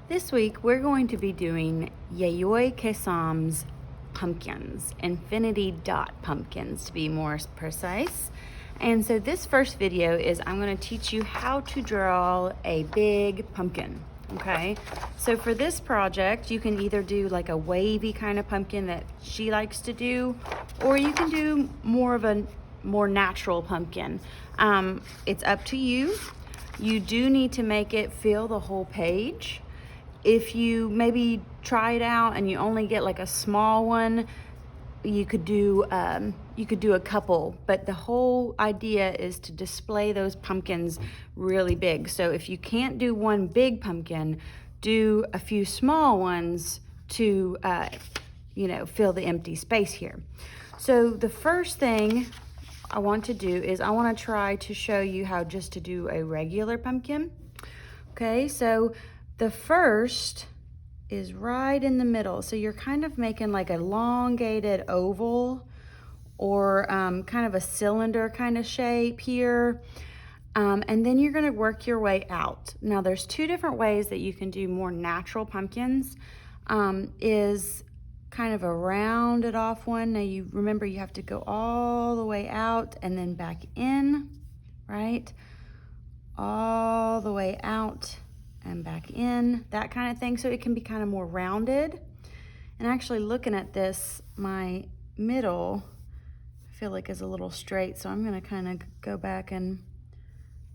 This week we're going to be doing Yayoi Kesam's pumpkins, infinity dot pumpkins to be more precise. And so this first video is I'm going to teach you how to draw a big pumpkin. Okay, so for this project you can either do like a wavy kind of pumpkin that she likes to do, or you can do more of a more natural pumpkin. It's up to you. You do need to make it fill the whole page. If you maybe try it out and you only get like a small one, you could do a couple, but the whole idea is to display those pumpkins really big. So if you can't do one big pumpkin, do a few small ones to fill the empty space here. So the first thing I want to do is I want to try to show you how just to do a regular pumpkin. Okay, so the first is right in the middle. So you're kind of making like a elongated oval or kind of a cylinder kind of shape here. And then you're gonna work your way out. Now there's two different ways that you can do more natural pumpkins. Is kind of a rounded off one. Now you remember you have to go all the way out and then back in, right? All the way out and back in, that kind of thing. So it can be kind of more rounded. And actually looking at this, my middle, I feel like is a little straight. So I'm gonna kind of go back and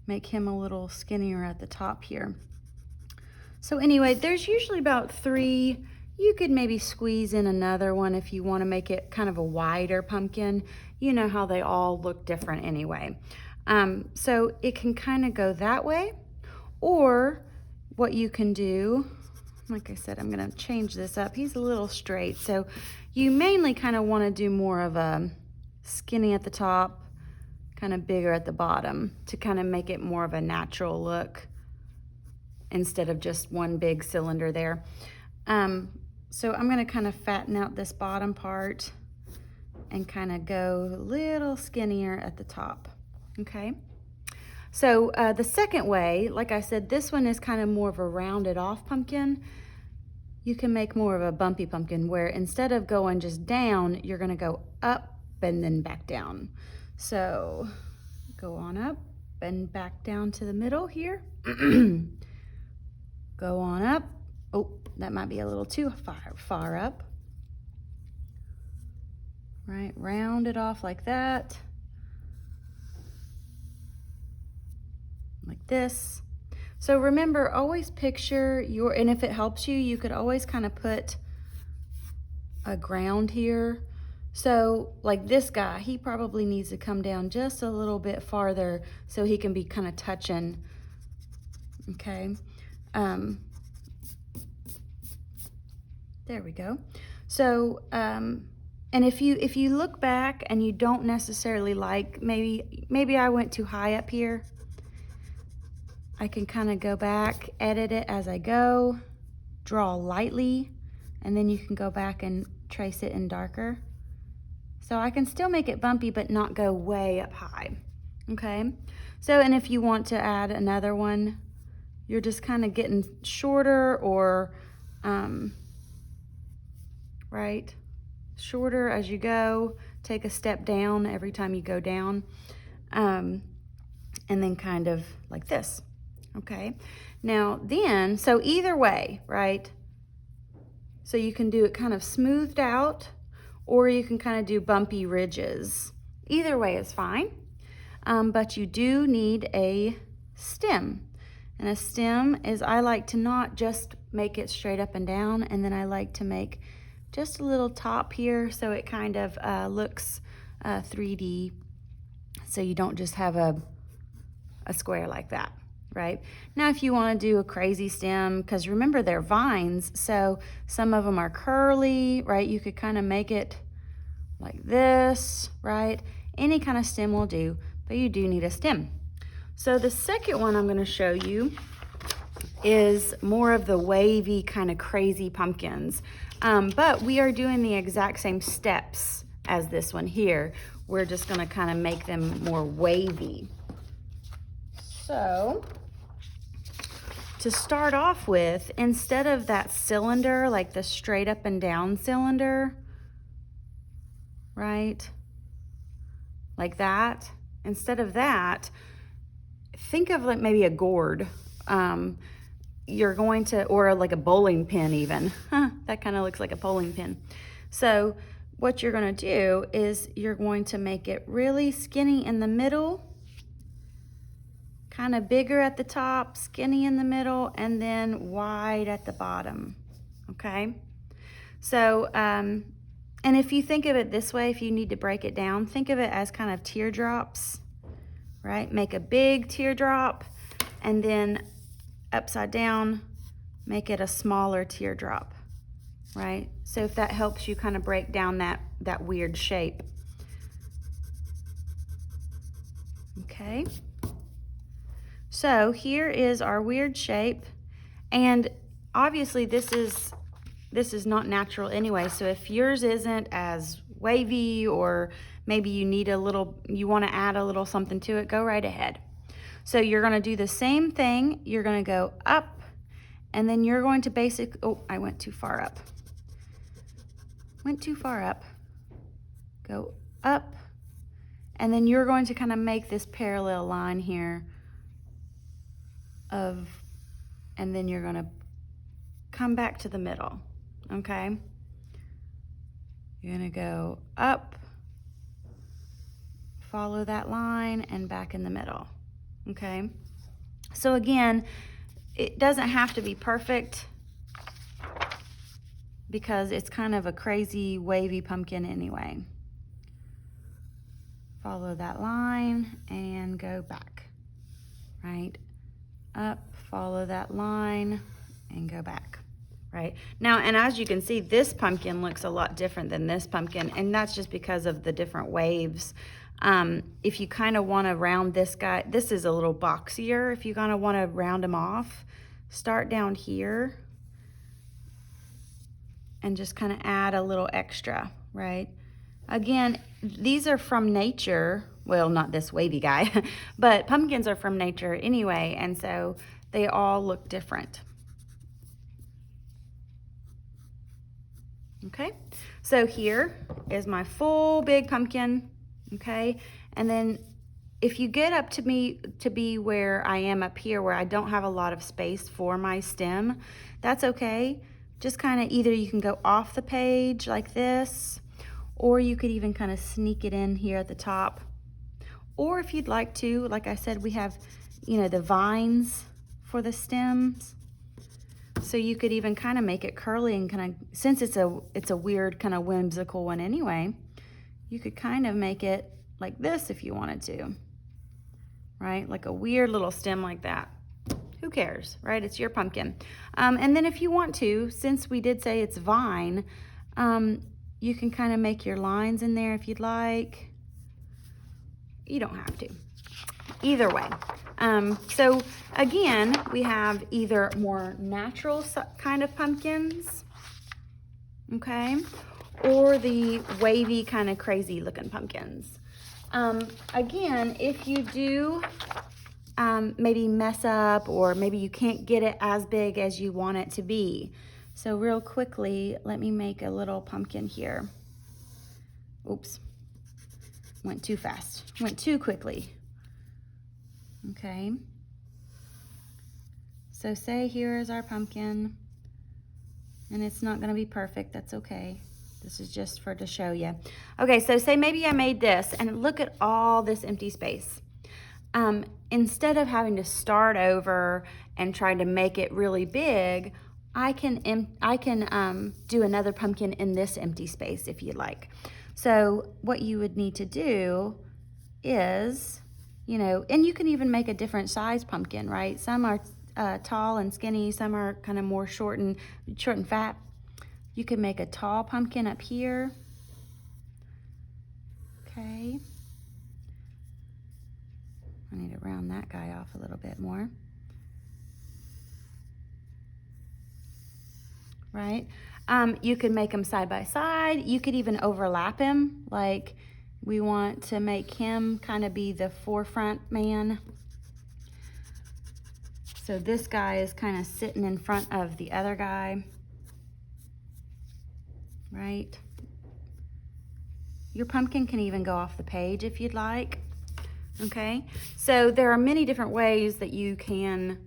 make him a little skinnier at the top here. So anyway, there's usually about 3. You could maybe squeeze in another one if you want to make it kind of a wider pumpkin. You know how they all look different anyway. So it can kind of go that way, or what you can do, like I said, I'm gonna change this up. He's a little straight, so you mainly kind of want to do more of a skinny at the top, kind of bigger at the bottom to kind of make it more of a natural look instead of just one big cylinder there. So I'm gonna kind of fatten out this bottom part and kind of go a little skinnier at the top, okay? So the second way, like I said, this one is kind of more of a rounded off pumpkin. You can make more of a bumpy pumpkin where instead of going just down, you're gonna go up and then back down. So go on up and back down to the middle here. Go on up. Oh, that might be a little too far up. Right, round it off like that. Like this. So remember, always picture your, and if it helps you, you could always kind of put a ground here. So like this guy, he probably needs to come down just a little bit farther so he can be kind of touching, okay? There we go. So, and if you look back and you don't necessarily like, maybe I went too high up here, I can kind of go back, edit it as I go, draw lightly, and then you can go back and trace it in darker. So I can still make it bumpy, but not go way up high, okay? So, and if you want to add another one, you're just kind of getting shorter or, right? Shorter as you go, take a step down every time you go down, and then kind of like this. Okay, now then, so either way, right? So you can do it kind of smoothed out, or you can kind of do bumpy ridges. Either way is fine, but you do need a stem. And a stem is, I like to not just make it straight up and down, and then I like to make just a little top here so it kind of looks 3D, so you don't just have a square like that. Right? Now, if you want to do a crazy stem, because remember they're vines, so some of them are curly, right? You could kind of make it like this, right? Any kind of stem will do, but you do need a stem. So the second one I'm going to show you is more of the wavy kind of crazy pumpkins, but we are doing the exact same steps as this one here. We're just going to kind of make them more wavy. So to start off with, instead of that cylinder, like the straight up and down cylinder, right? Like that. Instead of that, think of like maybe a gourd. You're going to, or like a bowling pin even. That kind of looks like a bowling pin. So what you're going to do is you're going to make it really skinny in the middle, kind of bigger at the top, skinny in the middle, and then wide at the bottom, okay? So, and if you think of it this way, if you need to break it down, think of it as kind of teardrops, right? Make a big teardrop, and then upside down, make it a smaller teardrop, right? So if that helps you kind of break down that weird shape. Okay. So here is our weird shape, and obviously this is not natural anyway, so if yours isn't as wavy, or maybe you need you want to add a little something to it, go right ahead. So you're going to do the same thing. You're going to go up, and then you're going to oh, I went too far up. Went too far up. Go up, and then you're going to kind of make this parallel line here and then you're going to come back to the middle, okay? You're going to go up, follow that line, and back in the middle, okay? So again, it doesn't have to be perfect because it's kind of a crazy wavy pumpkin anyway. Follow that line and go back, right? Up, follow that line, and go back, right? Now, and as you can see, this pumpkin looks a lot different than this pumpkin, and that's just because of the different waves. If you kind of want to round this guy, this is a little boxier. If you kind of want to round him off, start down here and just kind of add a little extra, right? Again, these are from nature. Well, not this wavy guy, but pumpkins are from nature anyway, and so they all look different. Okay, so here is my full big pumpkin, okay? And then if you get up to be where I am up here, where I don't have a lot of space for my stem, that's okay. Just kind of either you can go off the page like this, or you could even kind of sneak it in here at the top. Or if you'd like to, like I said, we have, you know, the vines for the stems. So you could even kind of make it curly and kind of, since it's a weird kind of whimsical one anyway, you could kind of make it like this if you wanted to, right? Like a weird little stem like that. Who cares, right? It's your pumpkin. And then if you want to, since we did say it's vine, you can kind of make your lines in there if you'd like. You don't have to. Either way. So again, we have either more natural kind of pumpkins, okay, or the wavy kind of crazy looking pumpkins. Again, if you do maybe mess up, or maybe you can't get it as big as you want it to be. So real quickly, let me make a little pumpkin here. Oops. Went too fast, went too quickly. Okay. So say here is our pumpkin, and it's not gonna be perfect, that's okay. This is just to show you. Okay, so say maybe I made this, and look at all this empty space. Instead of having to start over and try to make it really big, I can do another pumpkin in this empty space if you'd like. So what you would need to do is, you know, and you can even make a different size pumpkin, right? Some are tall and skinny, some are kind of more short and fat. You can make a tall pumpkin up here. Okay. I need to round that guy off a little bit more. Right? You could make them side by side. You could even overlap him. Like we want to make him kind of be the forefront man. So this guy is kind of sitting in front of the other guy, right? Your pumpkin can even go off the page if you'd like, okay? So there are many different ways that you can,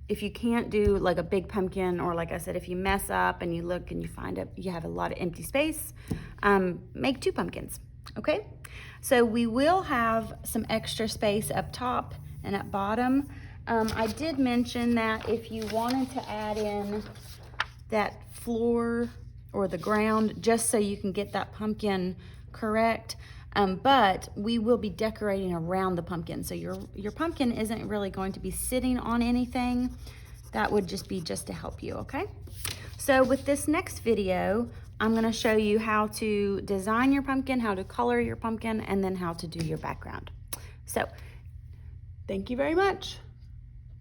if you can't do like a big pumpkin, or like I said, if you mess up and you look and you find you have a lot of empty space, make 2 pumpkins, okay? So we will have some extra space up top and at bottom. I did mention that if you wanted to add in that floor or the ground, just so you can get that pumpkin correct, but we will be decorating around the pumpkin. So your pumpkin isn't really going to be sitting on anything. That would just be to help you, okay? So with this next video, I'm gonna show you how to design your pumpkin, how to color your pumpkin, and then how to do your background. So, thank you very much.